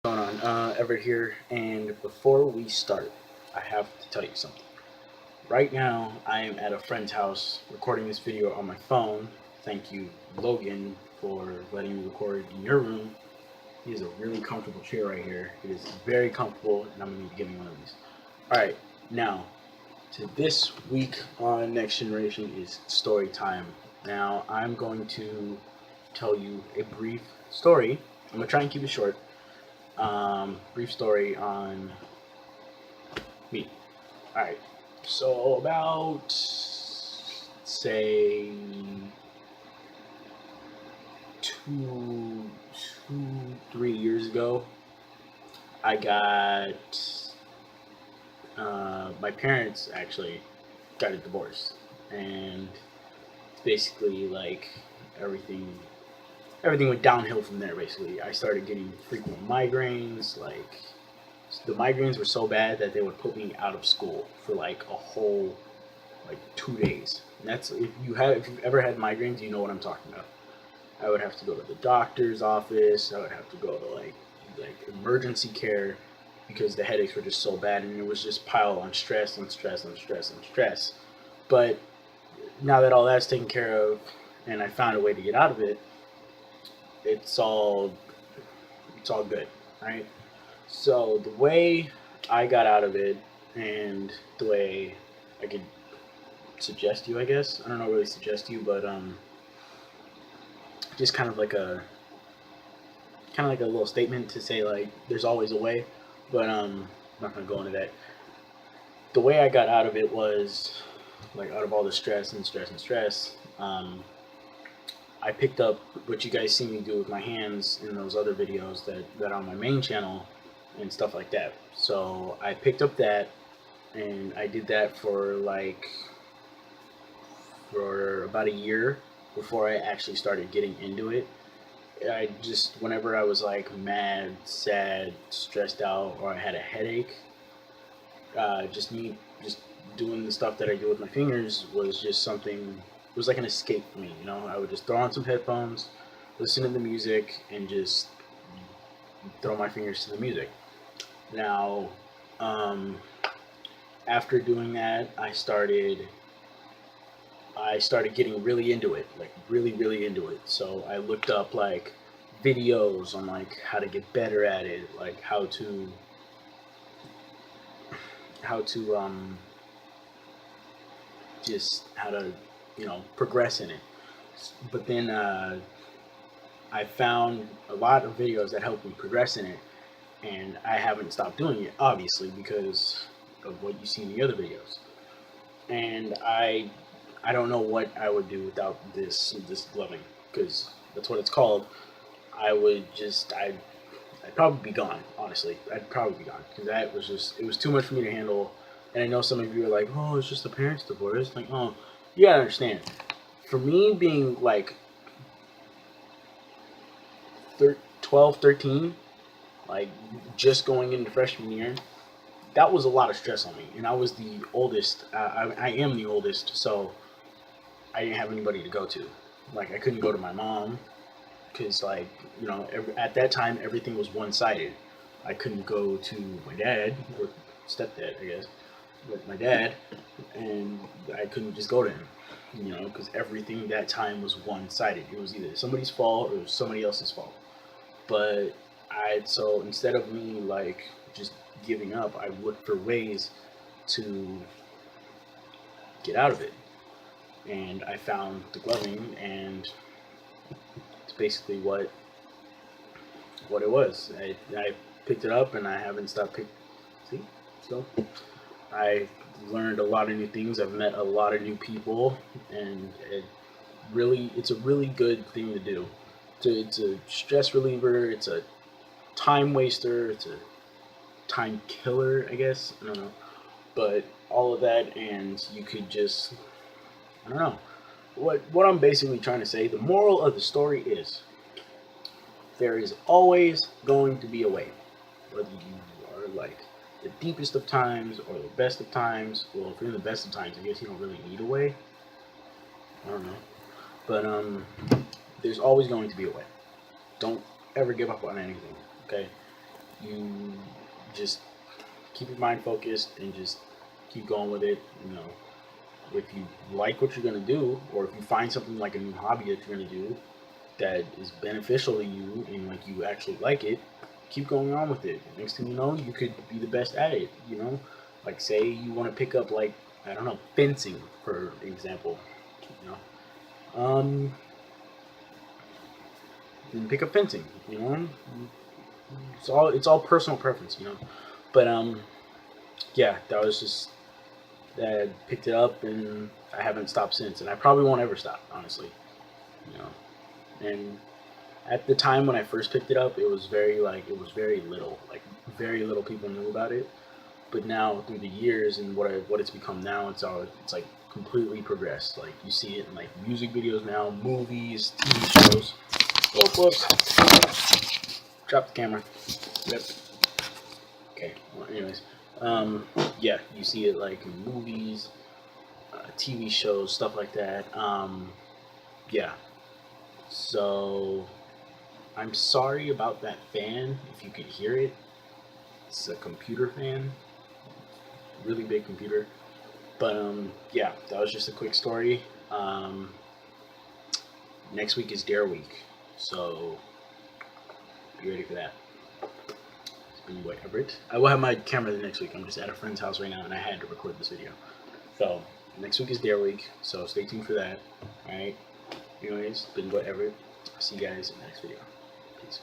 Going on? Everett here, and before we start, I have to tell you something. Right now, I am at a friend's house recording this video on my phone. Thank you, Logan, for letting me record in your room. He has a really comfortable chair right here. It is very comfortable, and I'm gonna need to get me one of these. All right, now to this week on Next Generation is story time. Now, I'm going to tell you a brief story. I'm gonna try and keep it short. Brief story on me. All right. So about say two, 3 years ago, I got my parents actually got a divorce, and basically like everything everything went downhill from there. Basically, I started getting frequent migraines. Like the migraines were so bad that they would put me out of school for like a whole 2 days. And that's if you've ever had migraines, you know what I'm talking about. I would have to go to the doctor's office. I would have to go to like emergency care because the headaches were just so bad, and it was just pile on stress and stress and stress and stress. But now that all that's taken care of, and I found a way to get out of it, it's all it's all good, right? So the way I got out of it, and the way I could suggest you, I guess I don't know really suggest you, but just kind of like a little statement to say like there's always a way, but I'm not gonna go into that. The way I got out of it was like out of all the stress and stress and stress. I picked up what you guys see me do with my hands in those other videos that are on my main channel and stuff like that. So I picked up that, and I did that for about a year before I actually started getting into it. I just whenever I was like mad, sad, stressed out, or I had a headache, just doing the stuff that I do with my fingers was just something. It was like an escape for me. I would just throw on some headphones, listen to the music, and just throw my fingers to the music. Now, um, after doing that, I started getting really into it, like really, really into it. So I looked up like videos on like how to get better at it, like how to just how to progress in it. But then I found a lot of videos that helped me progress in it, and I haven't stopped doing it, obviously, because of what you see in the other videos. And I don't know what I would do without this gloving, because that's what it's called. I'd probably be gone. Honestly, I'd probably be gone because it was too much for me to handle. And I know some of you are like, oh, it's just a parents' divorce. Like, oh, you gotta understand. For me, being like 12, 13, like just going into freshman year, that was a lot of stress on me. And I was the oldest. I am the oldest, so I didn't have anybody to go to. Like, I couldn't go to my mom because, like, at that time, everything was one sided. I couldn't go to my dad or stepdad, I guess, but my dad, and I couldn't just go to him, because everything that time was one sided. It was either somebody's fault or it was somebody else's fault. But so instead of me like just giving up, I looked for ways to get out of it, and I found the gloving, and it's basically what it was. I picked it up, and I haven't stopped pick. See, so I learned a lot of new things. I've met a lot of new people, and it's a really good thing to do. It's a stress reliever. It's a time waster. It's a time killer, I guess. I don't know, but all of that, and you could just I don't know. What I'm basically trying to say, the moral of the story is there is always going to be a way. Whether you are like the deepest of times or the best of times. Well, if you're in the best of times, I guess you don't really need a way. I don't know. But there's always going to be a way. Don't ever give up on anything. Okay? You just keep your mind focused and just keep going with it. You know, if you like what you're gonna do, or if you find something like a new hobby that you're gonna do that is beneficial to you and like you actually like it, keep going on with it. Next thing you know, you could be the best at it. You know, like say you want to pick up like I don't know fencing for example. You know, then pick up fencing. You know, it's all personal preference. You know, but yeah, that was just that I picked it up and I haven't stopped since, and I probably won't ever stop, honestly. You know, and at the time when I first picked it up, it was very little, like very little people knew about it. But now through the years and what it's become now, it's like completely progressed. Like you see it in like music videos now, movies, TV shows. Oh, whoops! Drop the camera. Yep. Okay. Well, anyways, yeah, you see it like in movies, TV shows, stuff like that. Yeah. So I'm sorry about that fan. If you could hear it, it's a computer fan, really big computer. But yeah, that was just a quick story. Um, Next week is Dare Week, so be ready for that. It's been what, Everett? I will have my camera the next week. I'm just at a friend's house right now, and I had to record this video. So next week is Dare Week, so stay tuned for that. All right. Anyways, been what, Everett. I'll see you guys in the next video. Peace.